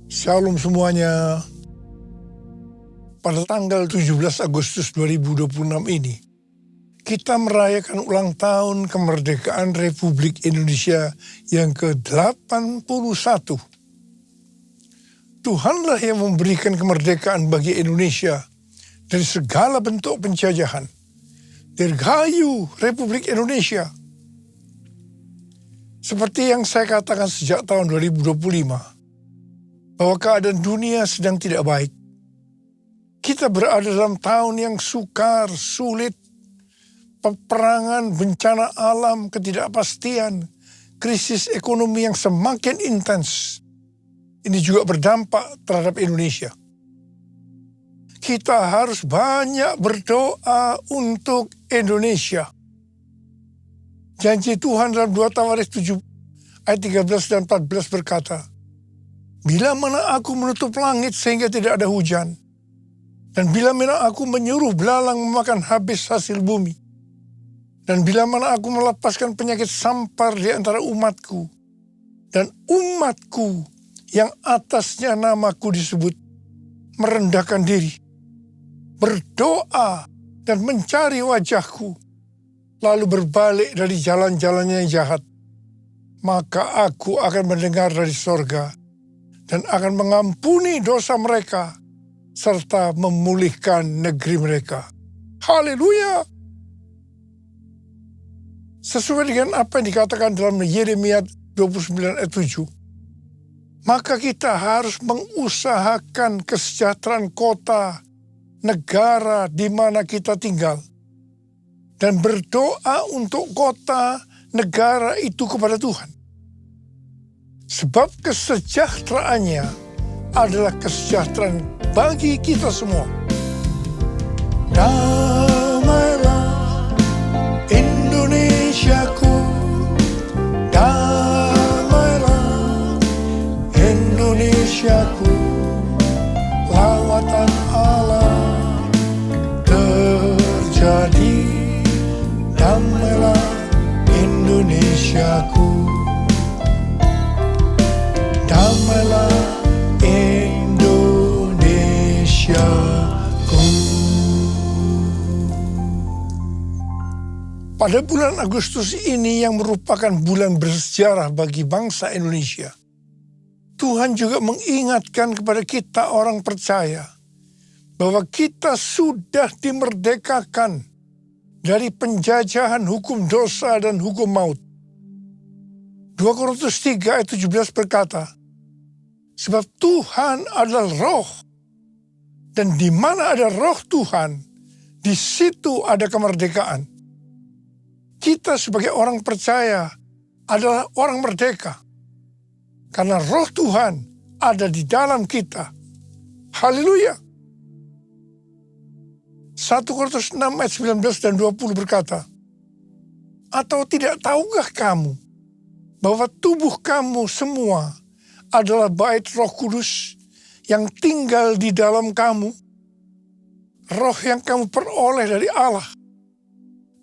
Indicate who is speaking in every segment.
Speaker 1: Shalom semuanya. Pada tanggal 17 Agustus 2026 ini, kita merayakan ulang tahun kemerdekaan Republik Indonesia yang ke-81. Tuhanlah yang memberikan kemerdekaan bagi Indonesia dari segala bentuk penjajahan. Dirgahayu Republik Indonesia. Seperti yang saya katakan sejak tahun 2025, bahwa keadaan dunia sedang tidak baik. Kita berada dalam tahun yang sukar, sulit, peperangan, bencana alam, ketidakpastian, krisis ekonomi yang semakin intens. Ini juga berdampak terhadap Indonesia. Kita harus banyak berdoa untuk Indonesia. Janji Tuhan dalam 2 Tawaris 7 ayat 13 dan 14 berkata, "Bila mana aku menutup langit sehingga tidak ada hujan, dan bila mana aku menyuruh belalang memakan habis hasil bumi, dan bila mana aku melepaskan penyakit sampar di antara umatku, dan umatku yang atasnya namaku disebut, merendahkan diri, berdoa dan mencari wajahku, lalu berbalik dari jalan-jalannya yang jahat, maka aku akan mendengar dari sorga, dan akan mengampuni dosa mereka, serta memulihkan negeri mereka." Haleluya! Sesuai dengan apa yang dikatakan dalam Yeremia 29 ayat 7, maka kita harus mengusahakan kesejahteraan kota, negara di mana kita tinggal, dan berdoa untuk kota, negara itu kepada Tuhan. Sebab kesejahteraannya adalah kesejahteraan bagi kita semua. Damailah Indonesiaku, damailah Indonesiaku, lawatan Allah terjadi, damailah Indonesiaku. Damailah Indonesiaku. Pada bulan Agustus ini yang merupakan bulan bersejarah bagi bangsa Indonesia, Tuhan juga mengingatkan kepada kita orang percaya bahwa kita sudah dimerdekakan dari penjajahan hukum dosa dan hukum maut. 2 Korintus 3 ayat 17 berkata, "Sebab Tuhan adalah roh, dan di mana ada roh Tuhan, di situ ada kemerdekaan." Kita sebagai orang percaya adalah orang merdeka, karena roh Tuhan ada di dalam kita. Haleluya! 1 Korintus 6 ayat 19 dan 20 berkata, "Atau tidak tahukah kamu bahwa tubuh kamu semua adalah bait Roh Kudus yang tinggal di dalam kamu, roh yang kamu peroleh dari Allah,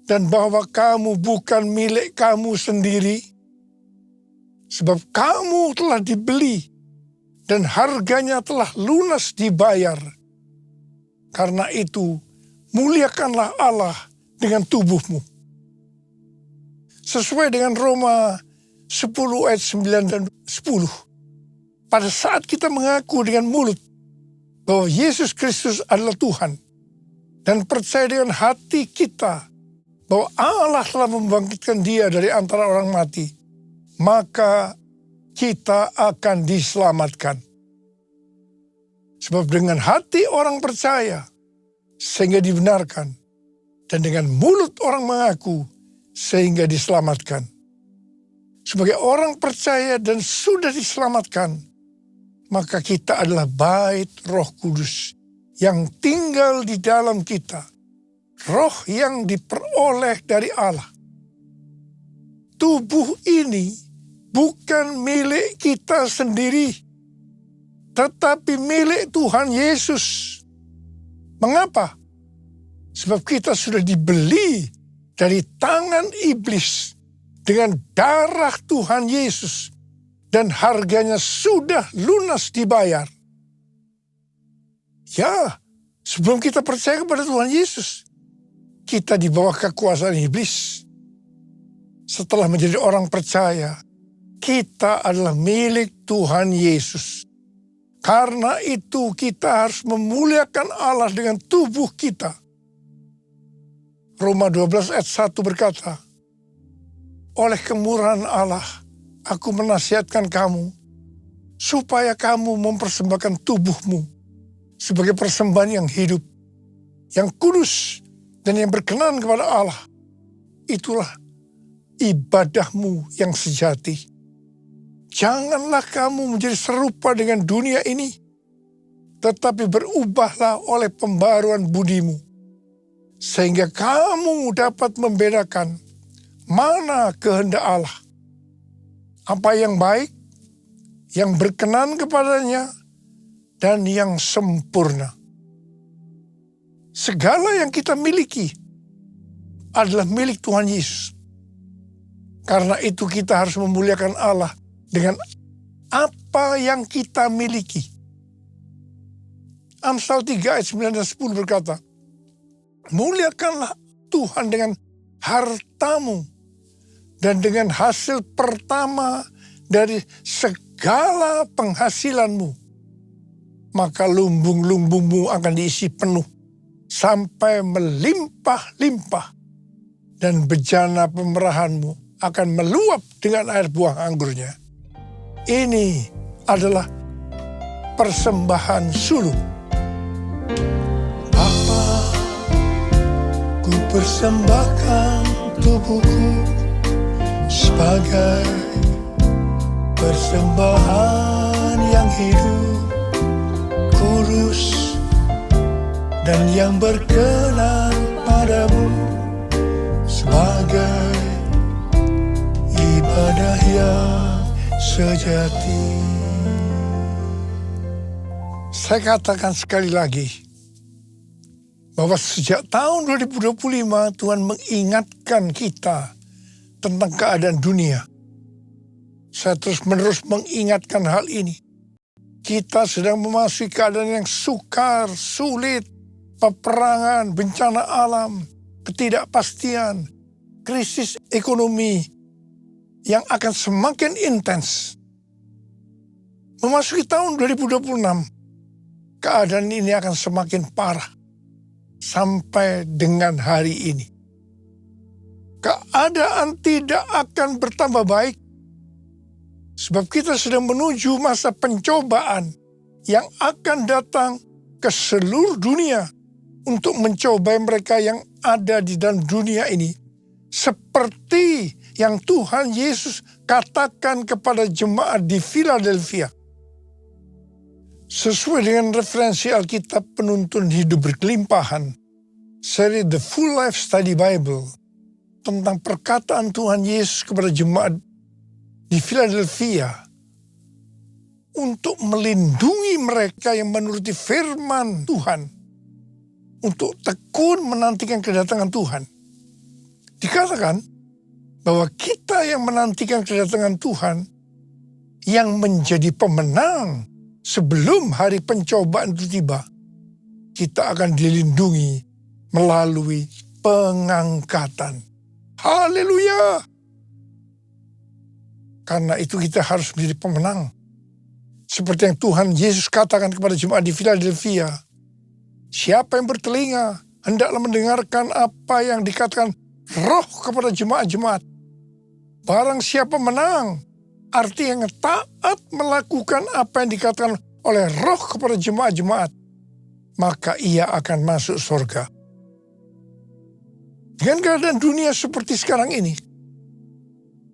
Speaker 1: dan bahwa kamu bukan milik kamu sendiri, sebab kamu telah dibeli dan harganya telah lunas dibayar. Karena itu, muliakanlah Allah dengan tubuhmu." Sesuai dengan Roma 10 ayat 9 dan 10. Pada saat kita mengaku dengan mulut bahwa Yesus Kristus adalah Tuhan, dan percaya dengan hati kita bahwa Allah telah membangkitkan Dia dari antara orang mati, maka kita akan diselamatkan. Sebab dengan hati orang percaya sehingga dibenarkan, dan dengan mulut orang mengaku sehingga diselamatkan. Sebagai orang percaya dan sudah diselamatkan, maka kita adalah bait Roh Kudus yang tinggal di dalam kita. Roh yang diperoleh dari Allah. Tubuh ini bukan milik kita sendiri, tetapi milik Tuhan Yesus. Mengapa? Sebab kita sudah dibeli dari tangan iblis dengan darah Tuhan Yesus, dan harganya sudah lunas dibayar. Ya, sebelum kita percaya kepada Tuhan Yesus, kita di bawah kekuasaan iblis. Setelah menjadi orang percaya, kita adalah milik Tuhan Yesus. Karena itu kita harus memuliakan Allah dengan tubuh kita. Roma 12 ayat 1 berkata, oleh kemurahan Allah, aku menasihatkan kamu, supaya kamu mempersembahkan tubuhmu sebagai persembahan yang hidup, yang kudus, dan yang berkenan kepada Allah. Itulah ibadahmu yang sejati. Janganlah kamu menjadi serupa dengan dunia ini, tetapi berubahlah oleh pembaruan budimu, sehingga kamu dapat membedakan mana kehendak Allah, apa yang baik, yang berkenan kepadanya, dan yang sempurna. Segala yang kita miliki adalah milik Tuhan Yesus. Karena itu kita harus memuliakan Allah dengan apa yang kita miliki. Amsal 3 ayat 9 dan 10 berkata, muliakanlah Tuhan dengan hartamu dan dengan hasil pertama dari segala penghasilanmu. Maka lumbung-lumbungmu akan diisi penuh sampai melimpah-limpah, dan bejana pemerahanmu akan meluap dengan air buah anggurnya. Ini adalah persembahan suluk. Bapa, ku persembahkan tubuhku sebagai persembahan yang hidup, kudus, dan yang berkenan padamu, sebagai ibadah yang sejati. Saya katakan sekali lagi, bahwa sejak tahun 2025 Tuhan mengingatkan kita tentang keadaan dunia. Saya terus-menerus mengingatkan hal ini. Kita sedang memasuki keadaan yang sukar, sulit, peperangan, bencana alam, ketidakpastian, krisis ekonomi yang akan semakin intens. Memasuki tahun 2026, keadaan ini akan semakin parah sampai dengan hari ini. Keadaan tidak akan bertambah baik, sebab kita sedang menuju masa pencobaan yang akan datang ke seluruh dunia untuk mencobai mereka yang ada di dalam dunia ini. Seperti yang Tuhan Yesus katakan kepada jemaat di Philadelphia. Sesuai dengan referensi Alkitab Penuntun Hidup Berkelimpahan, seri The Full Life Study Bible, tentang perkataan Tuhan Yesus kepada jemaat di Philadelphia untuk melindungi mereka yang menuruti firman Tuhan, untuk tekun menantikan kedatangan Tuhan. Dikatakan bahwa kita yang menantikan kedatangan Tuhan, yang menjadi pemenang sebelum hari pencobaan itu tiba, kita akan dilindungi melalui pengangkatan. Haleluya! Karena itu kita harus menjadi pemenang. Seperti yang Tuhan Yesus katakan kepada jemaat di Philadelphia. Siapa yang bertelinga, hendaklah mendengarkan apa yang dikatakan Roh kepada jemaat-jemaat. Barang siapa menang, arti yang taat melakukan apa yang dikatakan oleh Roh kepada jemaat-jemaat, maka ia akan masuk surga. Dengan keadaan dunia seperti sekarang ini,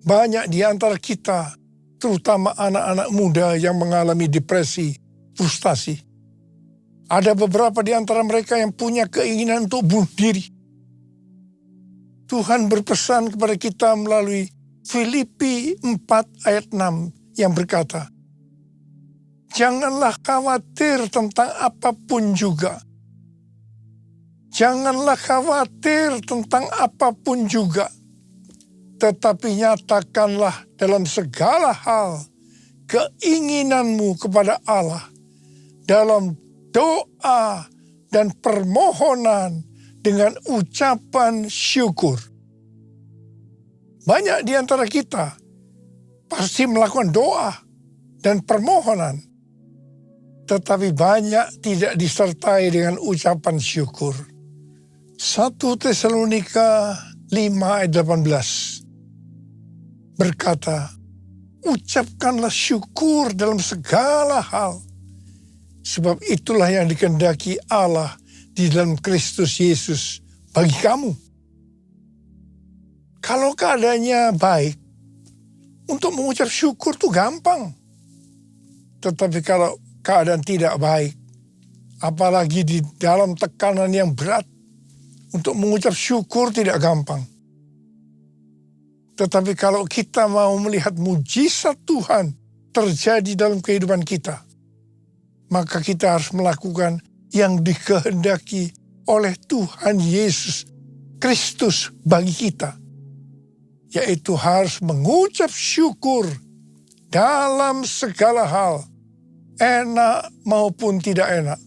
Speaker 1: banyak di antara kita, terutama anak-anak muda yang mengalami depresi, frustasi. Ada beberapa di antara mereka yang punya keinginan untuk bunuh diri. Tuhan berpesan kepada kita melalui Filipi 4 ayat 6 yang berkata, janganlah khawatir tentang apapun juga. Janganlah khawatir tentang apapun juga. Tetapi nyatakanlah dalam segala hal keinginanmu kepada Allah dalam doa dan permohonan dengan ucapan syukur. Banyak di antara kita pasti melakukan doa dan permohonan, tetapi banyak tidak disertai dengan ucapan syukur. 1 Tesalonika 5 ayat 18 berkata, ucapkanlah syukur dalam segala hal, sebab itulah yang dikehendaki Allah di dalam Kristus Yesus bagi kamu. Kalau keadaannya baik, untuk mengucap syukur itu gampang. Tetapi kalau keadaan tidak baik, apalagi di dalam tekanan yang berat, untuk mengucap syukur tidak gampang. Tetapi kalau kita mau melihat mujizat Tuhan terjadi dalam kehidupan kita, maka kita harus melakukan yang dikehendaki oleh Tuhan Yesus Kristus bagi kita, yaitu harus mengucap syukur dalam segala hal, enak maupun tidak enak.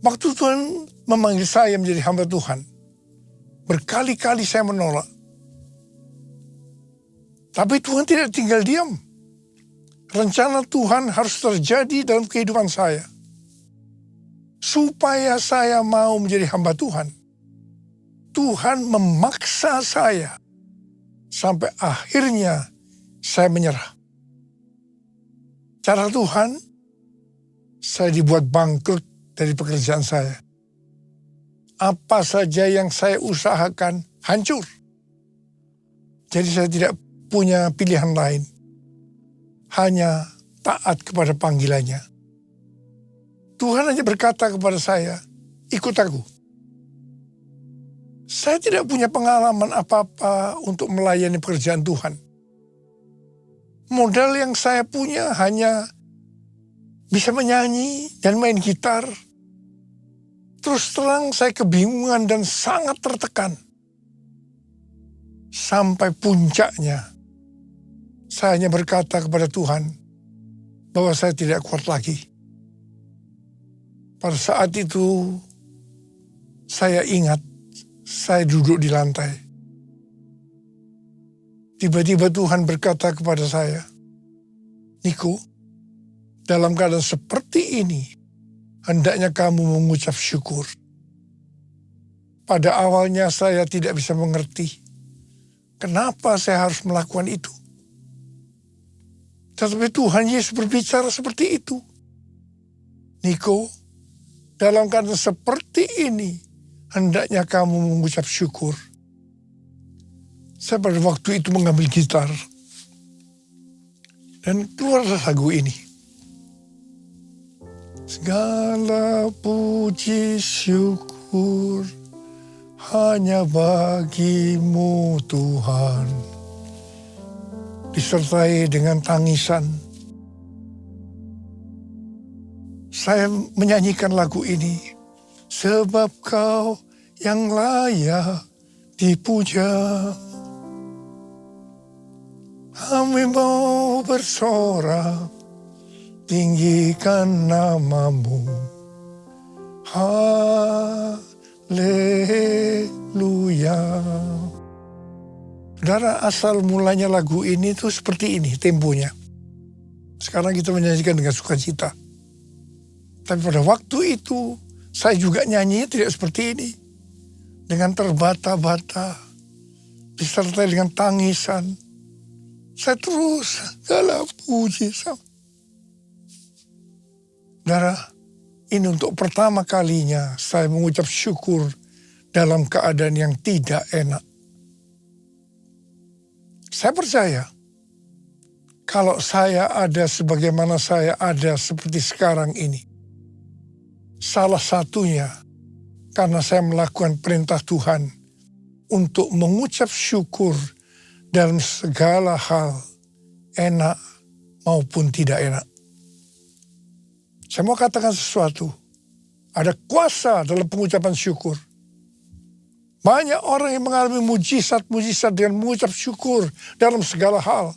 Speaker 1: Waktu Tuhan memanggil saya menjadi hamba Tuhan, berkali-kali saya menolak. Tapi Tuhan tidak tinggal diam. Rencana Tuhan harus terjadi dalam kehidupan saya, supaya saya mau menjadi hamba Tuhan. Tuhan memaksa saya, sampai akhirnya saya menyerah. Cara Tuhan, saya dibuat bangkrut dari pekerjaan saya. Apa saja yang saya usahakan hancur. Jadi saya tidak punya pilihan lain. Hanya taat kepada panggilannya. Tuhan hanya berkata kepada saya, ikut aku. Saya tidak punya pengalaman apa-apa untuk melayani pekerjaan Tuhan. Modal yang saya punya hanya bisa menyanyi dan main gitar. Terus terang saya kebingungan dan sangat tertekan. Sampai puncaknya, saya hanya berkata kepada Tuhan bahwa saya tidak kuat lagi. Pada saat itu, saya ingat saya duduk di lantai. Tiba-tiba Tuhan berkata kepada saya, Niko, dalam keadaan seperti ini, hendaknya kamu mengucap syukur. Pada awalnya saya tidak bisa mengerti kenapa saya harus melakukan itu. Tetapi Tuhan Yesus berbicara seperti itu. Niko, dalam keadaan seperti ini, hendaknya kamu mengucap syukur. Saya pada waktu itu mengambil gitar. Dan keluarlah lagu ini. Segala puji syukur hanya bagimu Tuhan. Disertai dengan tangisan. Saya menyanyikan lagu ini. Sebab kau yang layak dipuja. Kami mau bersorak, tinggikan namamu. Haleluya. Saudara, asal mulanya lagu ini tuh seperti ini temponya. Sekarang kita menyanyikan dengan sukacita. Tapi pada waktu itu, saya juga nyanyinya tidak seperti ini. Dengan terbata-bata, disertai dengan tangisan. Saya terus segala puji. Saudara, ini untuk pertama kalinya saya mengucap syukur dalam keadaan yang tidak enak. Saya percaya, kalau saya ada sebagaimana saya ada seperti sekarang ini, salah satunya karena saya melakukan perintah Tuhan untuk mengucap syukur dalam segala hal, enak maupun tidak enak. Saya mau katakan sesuatu, ada kuasa dalam pengucapan syukur. Banyak orang yang mengalami mujizat-mujizat dengan mengucap syukur dalam segala hal.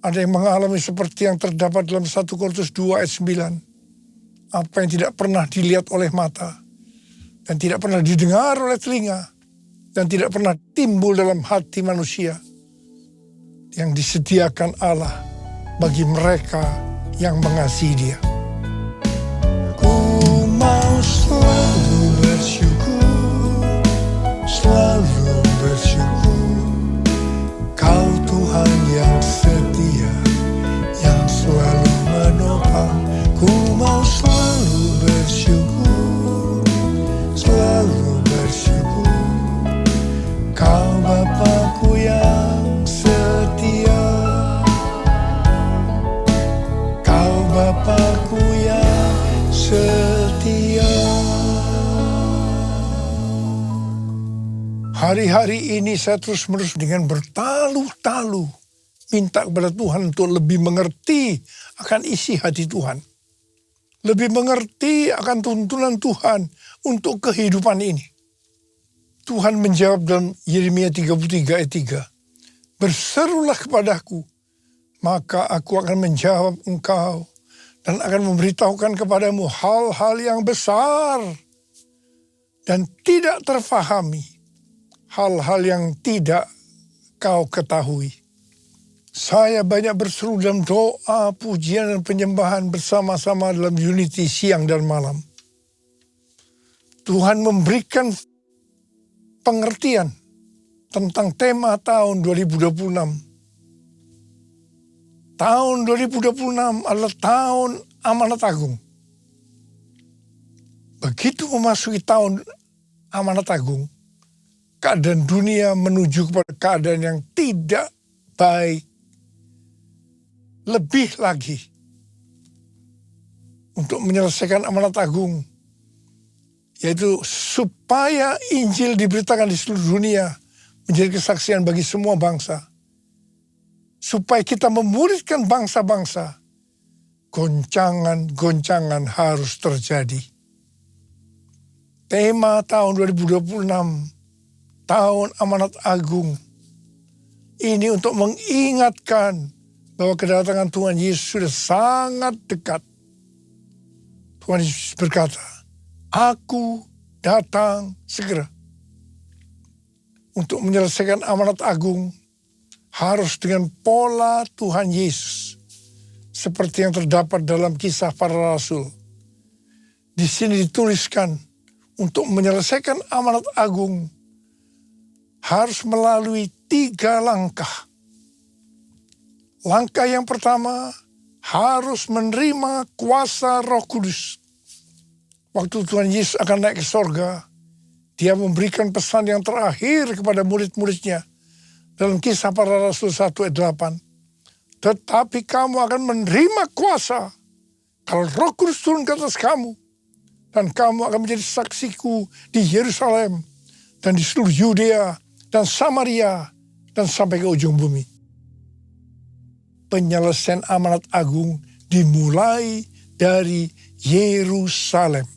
Speaker 1: Ada yang mengalami seperti yang terdapat dalam 1 Korintus 2 ayat 9. Apa yang tidak pernah dilihat oleh mata, dan tidak pernah didengar oleh telinga, dan tidak pernah timbul dalam hati manusia, yang disediakan Allah bagi mereka yang mengasihi Dia. Ku mau selalu bersyukur, selalu bersyukur. Kau Tuhan yang setia, yang selalu menopang. Ku mau selalu bersyukur, selalu bersyukur. Kau Bapa-Ku yang setia, Kau Bapa-Ku yang setia. Hari-hari ini saya terus-menerus dengan bertalu-talu minta kepada Tuhan untuk lebih mengerti akan isi hati Tuhan. Lebih mengerti akan tuntunan Tuhan untuk kehidupan ini. Tuhan menjawab dalam Yeremia 33 ayat 3. Berserulah kepadaku, maka aku akan menjawab engkau dan akan memberitahukan kepadamu hal-hal yang besar dan tidak terfahami, hal-hal yang tidak kau ketahui. Saya banyak berseru dalam doa, pujian, dan penyembahan bersama-sama dalam unity siang dan malam. Tuhan memberikan pengertian tentang tema tahun 2026. Tahun 2026 adalah tahun amanat agung. Begitu memasuki tahun amanat agung, keadaan dunia menuju kepada keadaan yang tidak baik. Lebih lagi, untuk menyelesaikan amanat agung, yaitu supaya Injil diberitakan di seluruh dunia, menjadi kesaksian bagi semua bangsa. Supaya kita memuridkan bangsa-bangsa, goncangan-goncangan harus terjadi. Tema tahun 2026, tahun amanat agung, ini untuk mengingatkan bahwa kedatangan Tuhan Yesus sudah sangat dekat. Tuhan Yesus berkata, Aku datang segera. Untuk menyelesaikan amanat agung, harus dengan pola Tuhan Yesus. Seperti yang terdapat dalam Kisah Para Rasul. Di sini dituliskan, untuk menyelesaikan amanat agung, harus melalui 3 langkah. Langkah yang pertama, harus menerima kuasa Roh Kudus. Waktu Tuhan Yesus akan naik ke sorga, Dia memberikan pesan yang terakhir kepada murid-muridnya. Dalam Kisah Para Rasul 1 ayat 8. Tetapi kamu akan menerima kuasa kalau Roh Kudus turun ke atas kamu. Dan kamu akan menjadi saksiku di Yerusalem dan di seluruh Yudea dan Samaria dan sampai ke ujung bumi. Penyelesaian amanat agung dimulai dari Yerusalem.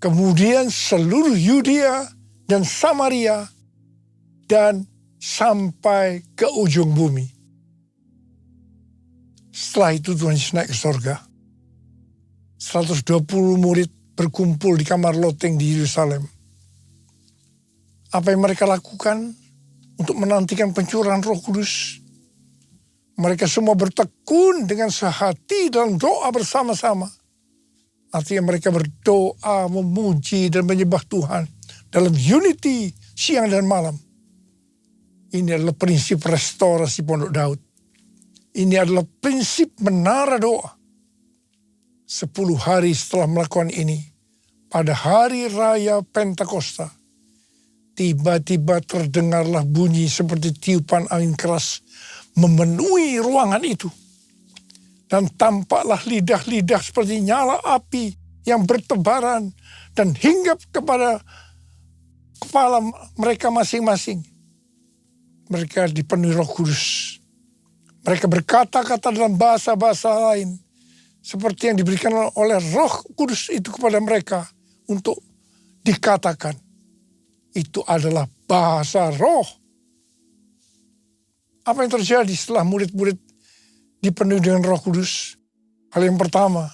Speaker 1: Kemudian seluruh Yudea dan Samaria dan sampai ke ujung bumi. Setelah itu Tuhan Yesus naik ke sorga. 120 murid berkumpul di kamar loteng di Yerusalem. Apa yang mereka lakukan untuk menantikan pencurahan Roh Kudus? Mereka semua bertekun dengan sehati dalam doa bersama-sama. Artinya mereka berdoa, memuji dan menyembah Tuhan dalam unity siang dan malam. Ini adalah prinsip restorasi Pondok Daud. Ini adalah prinsip menara doa. 10 hari setelah melakukan ini, pada hari raya Pentakosta, tiba-tiba terdengarlah bunyi seperti tiupan angin keras memenuhi ruangan itu. Dan tampaklah lidah-lidah seperti nyala api yang bertebaran dan hinggap kepada kepala mereka masing-masing. Mereka dipenuhi Roh Kudus. Mereka berkata-kata dalam bahasa-bahasa lain seperti yang diberikan oleh Roh Kudus itu kepada mereka untuk dikatakan. Itu adalah bahasa roh. Apa yang terjadi setelah murid-murid dipenuhi dengan Roh Kudus? Hal yang pertama,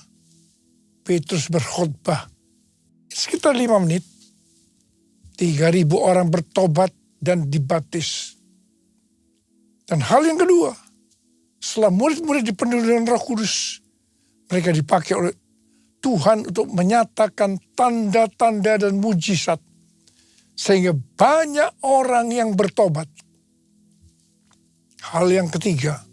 Speaker 1: Petrus berkhotbah sekitar 5 menit. 3.000 orang bertobat dan dibaptis. Dan hal yang kedua, setelah murid-murid dipenuhi dengan Roh Kudus, mereka dipakai oleh Tuhan untuk menyatakan tanda-tanda dan mujizat, sehingga banyak orang yang bertobat. Hal yang ketiga,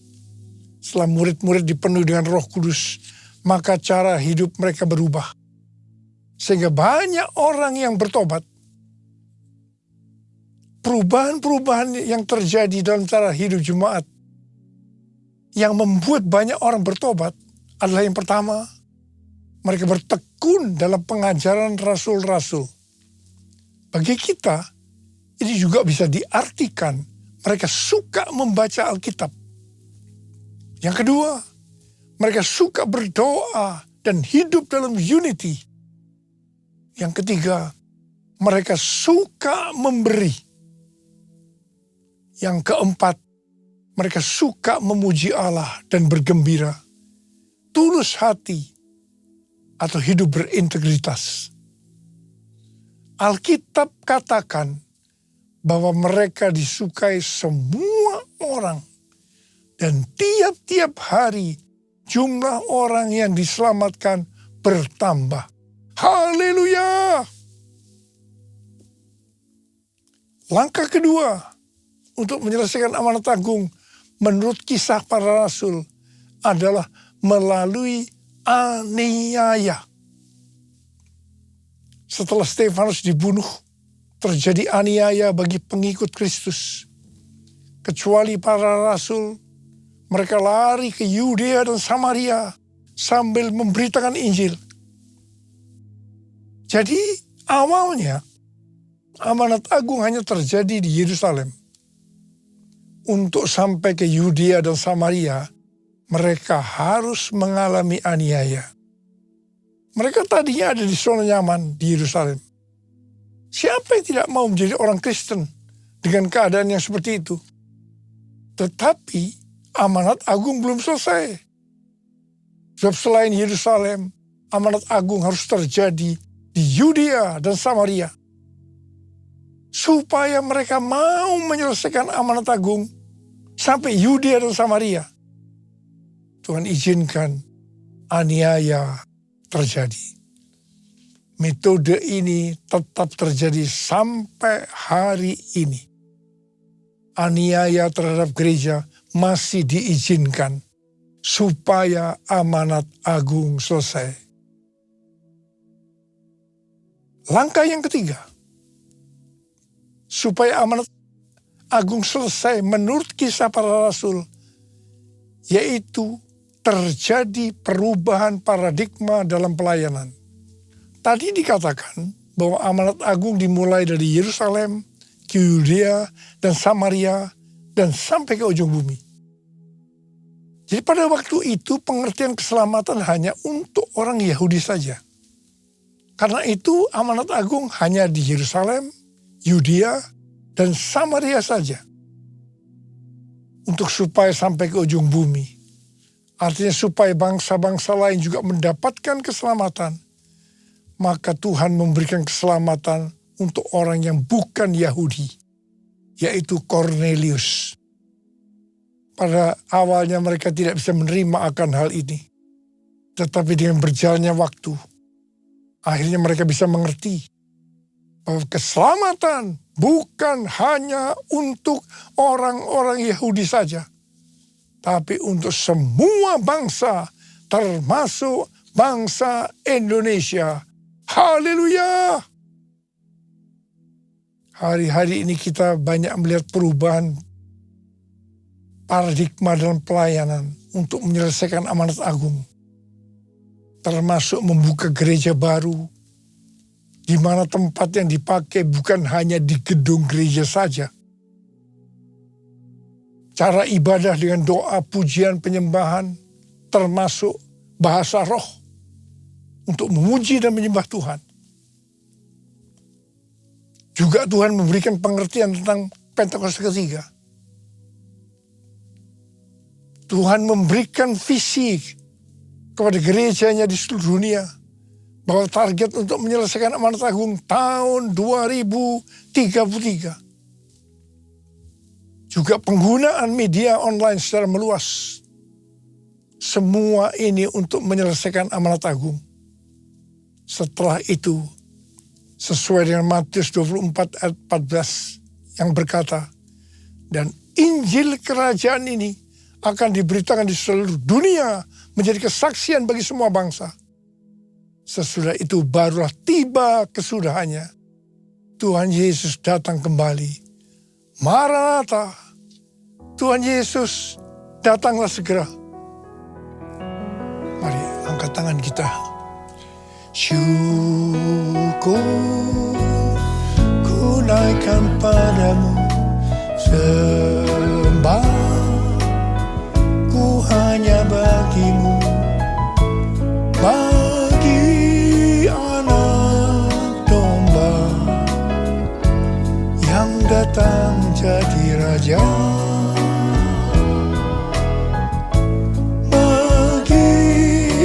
Speaker 1: setelah murid-murid dipenuhi dengan Roh Kudus, maka cara hidup mereka berubah, sehingga banyak orang yang bertobat. Perubahan-perubahan yang terjadi dalam cara hidup jemaat yang membuat banyak orang bertobat adalah yang pertama, mereka bertekun dalam pengajaran rasul-rasul. Bagi kita, ini juga bisa diartikan mereka suka membaca Alkitab. Yang kedua, mereka suka berdoa dan hidup dalam unity. Yang ketiga, mereka suka memberi. Yang keempat, mereka suka memuji Allah dan bergembira, tulus hati, atau hidup berintegritas. Alkitab katakan bahwa mereka disukai semua orang, dan tiap-tiap hari jumlah orang yang diselamatkan bertambah. Haleluya! Langkah kedua untuk menyelesaikan amanat agung menurut Kisah Para Rasul adalah melalui aniaya. Setelah Stefanus dibunuh, terjadi aniaya bagi pengikut Kristus. Kecuali para rasul, mereka lari ke Yudea dan Samaria sambil memberitakan Injil. Jadi awalnya amanat agung hanya terjadi di Yerusalem. Untuk sampai ke Yudea dan Samaria, mereka harus mengalami aniaya. Mereka tadinya ada di zona nyaman di Yerusalem. Siapa yang tidak mau menjadi orang Kristen dengan keadaan yang seperti itu? Tetapi amanat agung belum selesai. Sebab selain Yerusalem, amanat agung harus terjadi di Yudea dan Samaria. Supaya mereka mau menyelesaikan amanat agung sampai Yudea dan Samaria, Tuhan izinkan aniaya terjadi. Metode ini tetap terjadi sampai hari ini. Aniaya terhadap gereja masih diizinkan supaya amanat agung selesai. Langkah yang ketiga, supaya amanat agung selesai menurut Kisah Para Rasul, yaitu terjadi perubahan paradigma dalam pelayanan. Tadi dikatakan bahwa amanat agung dimulai dari Yerusalem, ke Yudea dan Samaria, dan sampai ke ujung bumi. Jadi pada waktu itu pengertian keselamatan hanya untuk orang Yahudi saja. Karena itu amanat agung hanya di Yerusalem, Yudea, dan Samaria saja. Untuk supaya sampai ke ujung bumi. Artinya supaya bangsa-bangsa lain juga mendapatkan keselamatan. Maka Tuhan memberikan keselamatan untuk orang yang bukan Yahudi, yaitu Kornelius. Pada awalnya mereka tidak bisa menerima akan hal ini. Tetapi dengan berjalannya waktu, akhirnya mereka bisa mengerti bahwa keselamatan bukan hanya untuk orang-orang Yahudi saja, tapi untuk semua bangsa, termasuk bangsa Indonesia. Haleluya! Hari-hari ini kita banyak melihat perubahan paradigma dalam pelayanan untuk menyelesaikan amanat agung. Termasuk membuka gereja baru, di mana tempat yang dipakai bukan hanya di gedung gereja saja. Cara ibadah dengan doa, pujian, penyembahan, termasuk bahasa roh, untuk memuji dan menyembah Tuhan. Juga Tuhan memberikan pengertian tentang Pentakosta ketiga. Tuhan memberikan visi kepada gerejanya di seluruh dunia, bahwa target untuk menyelesaikan amanat agung tahun 2033. Juga penggunaan media online secara meluas. Semua ini untuk menyelesaikan amanat agung. Setelah itu, sesuai dengan Matius 24 ayat 14 yang berkata, dan Injil kerajaan ini akan diberitakan di seluruh dunia menjadi kesaksian bagi semua bangsa. Sesudah itu barulah tiba kesudahannya. Tuhan Yesus datang kembali. Maranatha, Tuhan Yesus datanglah segera. Mari angkat tangan kita. Syukur ku naikkan padamu, sembah ku hanya bagimu, bagi anak domba yang datang jadi raja. Bagi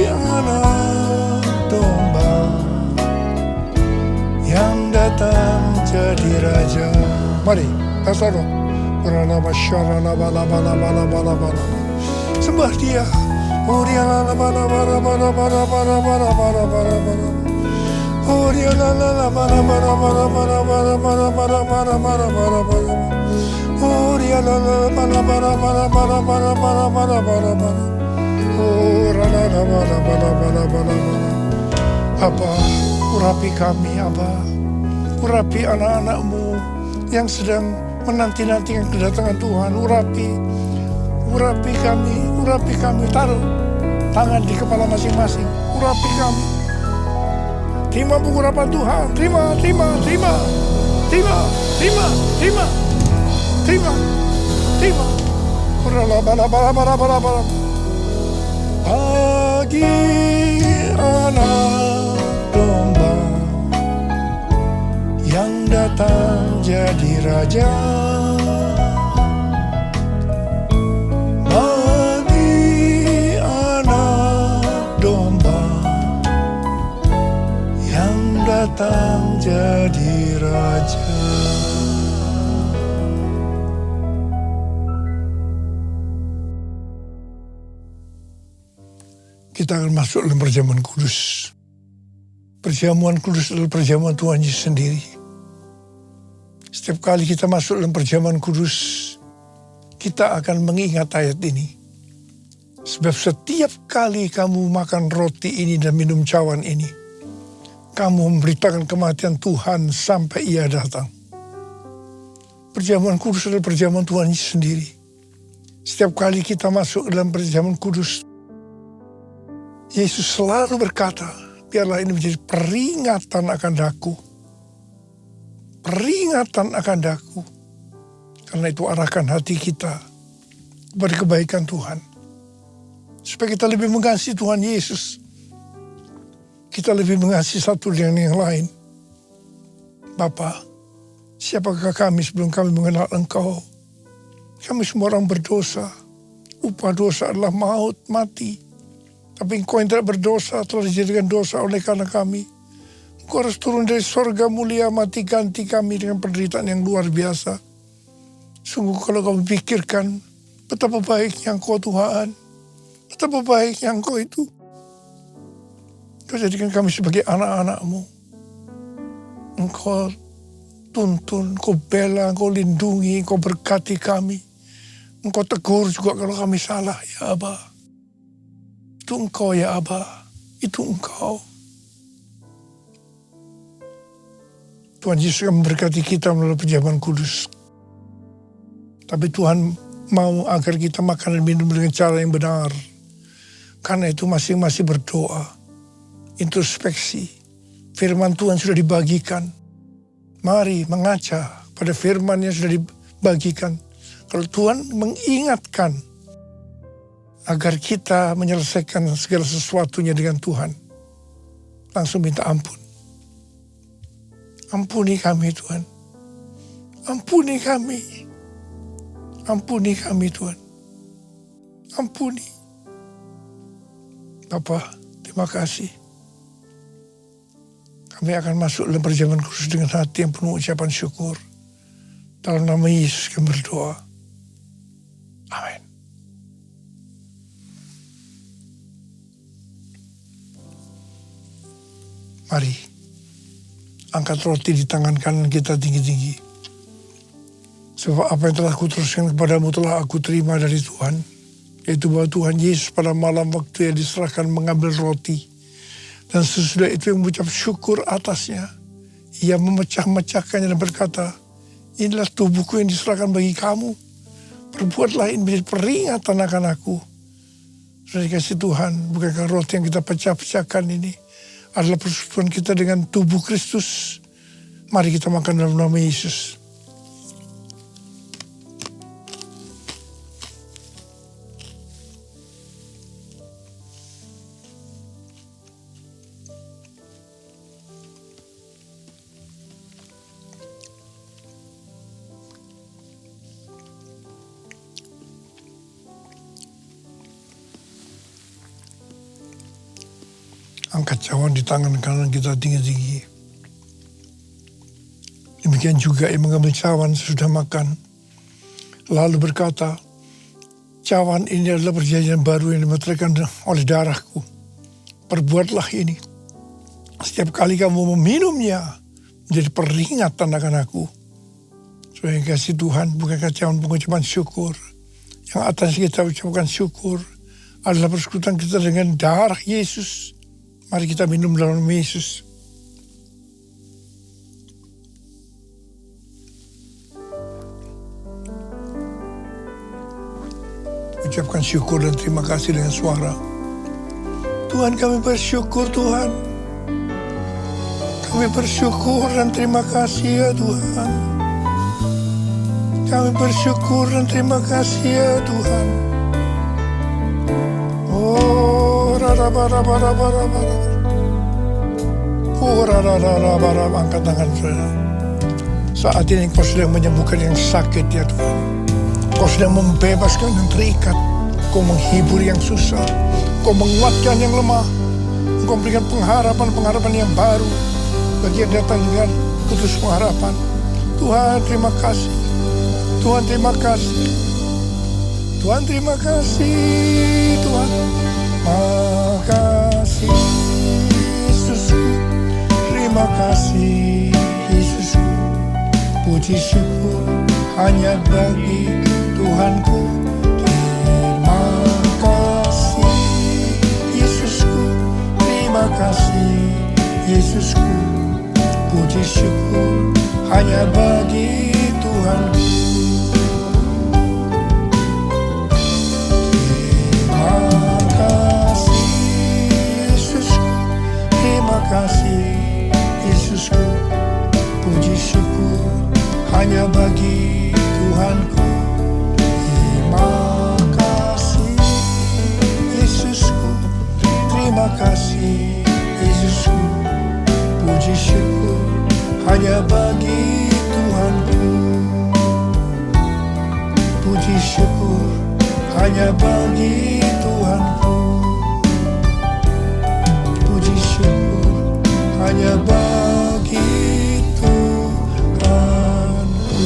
Speaker 1: anak domba yang datang jadi raja. Mari, kasar. Sembah dia. Abba, urapi kami, Abba. Urapi anak-anak-mu yang sedang menanti-nantikan kedatangan Tuhan. Urapi kami, taruh tangan di kepala masing-masing. Urapi kami. Terima pengurapan Tuhan, terima. Bagi anak domba yang datang jadi raja. Bagi anak domba yang datang jadi raja. Kita akan masuk dalam perjamuan kudus. Perjamuan kudus adalah perjamuan Tuhan Yesus sendiri. Setiap kali kita masuk dalam perjamuan kudus, kita akan mengingat ayat ini. Sebab setiap kali kamu makan roti ini dan minum cawan ini, kamu memberitakan kematian Tuhan sampai Ia datang. Perjamuan kudus adalah perjamuan Tuhan Yesus sendiri. Setiap kali kita masuk dalam perjamuan kudus, Yesus selalu berkata, biarlah ini menjadi peringatan akan daku. Peringatan akan daku. Karena itu arahkan hati kita kepada kebaikan Tuhan. Supaya kita lebih mengasihi Tuhan Yesus. Kita lebih mengasihi satu dengan yang lain. Bapa, siapakah kami sebelum kami mengenal Engkau? Kami semua orang berdosa. Upah dosa adalah maut, mati. Tapi Engkau yang tidak berdosa telah dijadikan dosa oleh karena kami. Engkau harus turun dari sorga mulia, mati ganti kami dengan penderitaan yang luar biasa. Sungguh kalau kau pikirkan betapa baiknya Engkau Tuhan, betapa baiknya Engkau itu. Kau jadikan kami sebagai anak-anak-Mu. Engkau tuntun, Engkau bela, Engkau lindungi, Engkau berkati kami. Engkau tegur juga kalau kami salah, ya Abba. Itu Engkau ya Abba, itu Engkau. Tuhan Yesus akan memberkati kita melalui perjamuan kudus. Tapi Tuhan mau agar kita makan dan minum dengan cara yang benar. Karena itu masing-masing berdoa, introspeksi. Firman Tuhan sudah dibagikan. Mari mengaca pada firman yang sudah dibagikan. Kalau Tuhan mengingatkan agar kita menyelesaikan segala sesuatunya dengan Tuhan, langsung minta ampun. Ampuni kami Tuhan. Ampuni kami. Ampuni kami Tuhan. Ampuni. Bapa, terima kasih. Kami akan masuk dalam perjamuan kudus dengan hati yang penuh ucapan syukur. Dalam nama Yesus kami berdoa. Amin. Mari, angkat roti di tangan kanan kita tinggi-tinggi. Sebab apa yang telah kuteruskan kepadamu telah aku terima dari Tuhan. Yaitu bahwa Tuhan Yesus pada malam waktu yang diserahkan mengambil roti. Dan sesudah itu yang mengucap syukur atasnya. Ia memecah-mecahkannya dan berkata, inilah tubuhku yang diserahkan bagi kamu. Perbuatlah ini menjadi peringatan akan aku. Sudah dikasih Tuhan, bukankah roti yang kita pecah-pecahkan ini adalah persekutuan kita dengan tubuh Kristus. Mari kita makan dalam nama Yesus. Angkat cawan di tangan kanan kita tinggi-tinggi. Demikian juga ia mengambil cawan sesudah makan. Lalu berkata, cawan ini adalah perjanjian baru yang dimeteraikan oleh darahku. Perbuatlah ini. Setiap kali kamu meminumnya, menjadi peringatan akan aku. Supaya kasih Tuhan, bukankah cawan pengucapan syukur. Yang atas kita ucapkan syukur adalah persekutuan kita dengan darah Yesus. Mari kita minum dalam nama Yesus. Ucapkan syukur dan terima kasih dengan suara. Tuhan, kami bersyukur Tuhan. Kami bersyukur dan terima kasih ya Tuhan. Kami bersyukur dan terima kasih ya Tuhan. Oh, rara-bara-bara-bara-bara. Angkat tangan saudara. Saat ini kau sedang menyembuhkan yang sakit ya Tuhan. Kau sedang membebaskan yang terikat. Kau menghibur yang susah. Kau menguatkan yang lemah. Kau memberikan pengharapan yang baru bagi yang datang dengan putus pengharapan. Tuhan terima kasih. Tuhan terima kasih. Tuhan terima kasih. Tuhan makasih Yesusku. Terima kasih Yesusku. Puji syukur hanya bagi Tuhanku. Terima kasih Yesusku. Terima kasih Yesusku. Puji syukur hanya bagi Tuhanku. Terima kasih Yesusku. Terima kasih Yesusku, puji syukur hanya bagi Tuhanku. Terima kasih Yesusku, terima kasih Yesusku, puji syukur hanya bagi Tuhanku. Puji syukur hanya bagi Tuhanku. Puji syukur hanya bagi Tuhanku.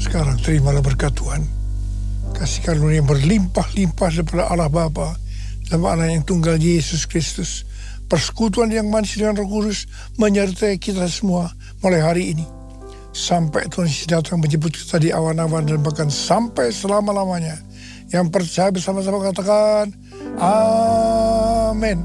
Speaker 1: Sekarang terimalah berkat Tuhan. Kasih karunia yang berlimpah-limpah daripada Allah Bapa dalam anak yang tunggal Yesus Kristus. Persekutuan yang manis dengan Roh Kudus menyertai kita semua mulai hari ini. Sampai Tuhan Yesus datang menjemput kita di awan-awan dan bahkan sampai selama-lamanya. Yang percaya bersama-sama katakan, Amin.